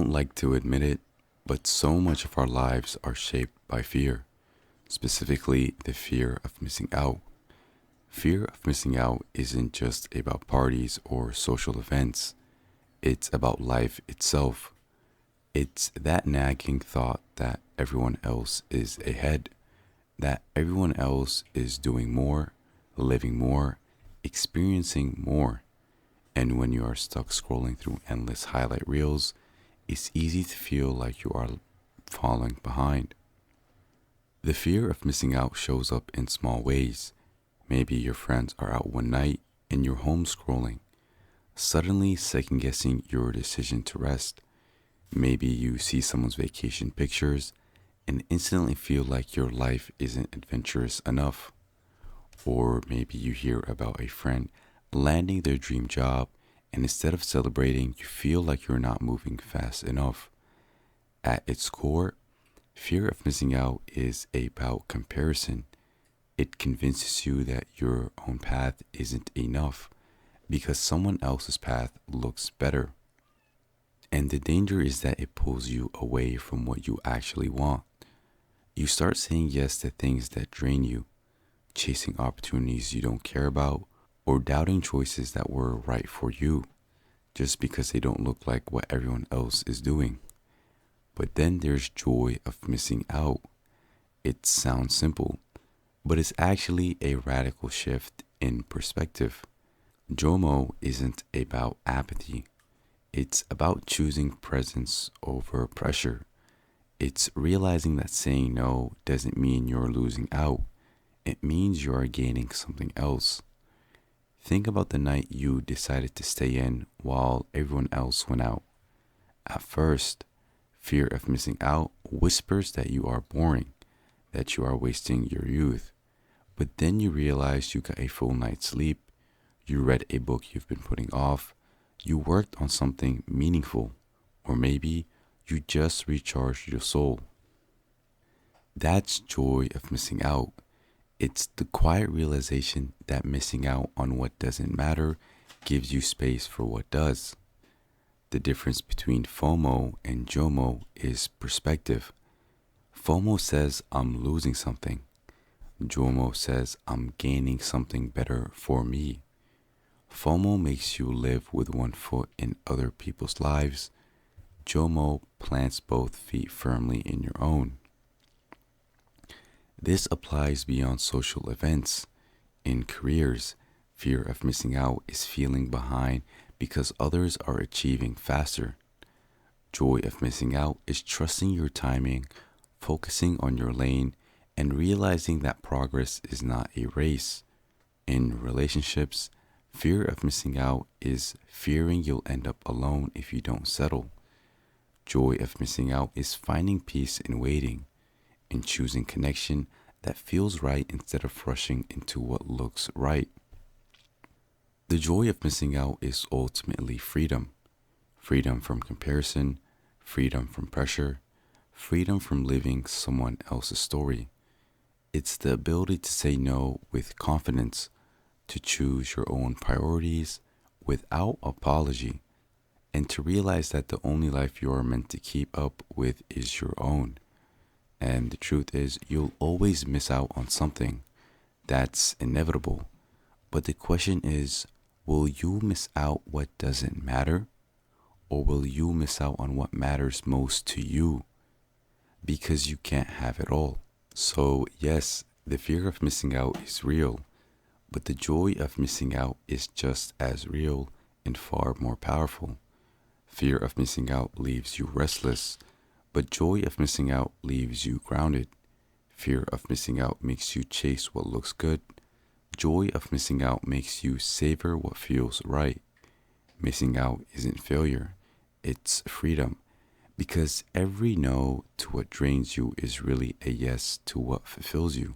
don't like to admit it, but so much of our lives are shaped by fear, specifically the fear of missing out. Fear of missing out isn't just about parties or social events, it's about life itself. It's that nagging thought that everyone else is ahead, that everyone else is doing more, living more, experiencing more. And when you are stuck scrolling through endless highlight reels, it's easy to feel like you are falling behind. The fear of missing out shows up in small ways. Maybe your friends are out one night and you're home scrolling, suddenly second guessing your decision to rest. Maybe you see someone's vacation pictures and instantly feel like your life isn't adventurous enough. Or maybe you hear about a friend landing their dream job, and instead of celebrating, you feel like you're not moving fast enough. At its core, fear of missing out is about comparison. It convinces you that your own path isn't enough because someone else's path looks better. And the danger is that it pulls you away from what you actually want. You start saying yes to things that drain you, chasing opportunities you don't care about, or doubting choices that were right for you just because they don't look like what everyone else is doing. But then there's joy of missing out. It sounds simple, but it's actually a radical shift in perspective. JOMO isn't about apathy. It's about choosing presence over pressure. It's realizing that saying no doesn't mean you're losing out. It means you are gaining something else. Think about the night you decided to stay in while everyone else went out. At first, fear of missing out whispers that you are boring, that you are wasting your youth. But then you realize you got a full night's sleep, you read a book you've been putting off, you worked on something meaningful, or maybe you just recharged your soul. That's joy of missing out. It's the quiet realization that missing out on what doesn't matter gives you space for what does. The difference between FOMO and JOMO is perspective. FOMO says I'm losing something. JOMO says I'm gaining something better for me. FOMO makes you live with one foot in other people's lives. JOMO plants both feet firmly in your own. This applies beyond social events. In careers, fear of missing out is feeling behind because others are achieving faster. Joy of missing out is trusting your timing, focusing on your lane, and realizing that progress is not a race. In relationships, fear of missing out is fearing you'll end up alone if you don't settle. Joy of missing out is finding peace in waiting, in choosing connection that feels right instead of rushing into what looks right. The joy of missing out is ultimately freedom. Freedom from comparison, freedom from pressure, freedom from living someone else's story. It's the ability to say no with confidence, to choose your own priorities without apology, and to realize that the only life you are meant to keep up with is your own. And the truth is, you'll always miss out on something. That's inevitable. But the question is, will you miss out what doesn't matter? Or will you miss out on what matters most to you? Because you can't have it all. So, yes, the fear of missing out is real, but the joy of missing out is just as real and far more powerful. Fear of missing out leaves you restless, but joy of missing out leaves you grounded. Fear of missing out makes you chase what looks good. Joy of missing out makes you savor what feels right. Missing out isn't failure, it's freedom. Because every no to what drains you is really a yes to what fulfills you.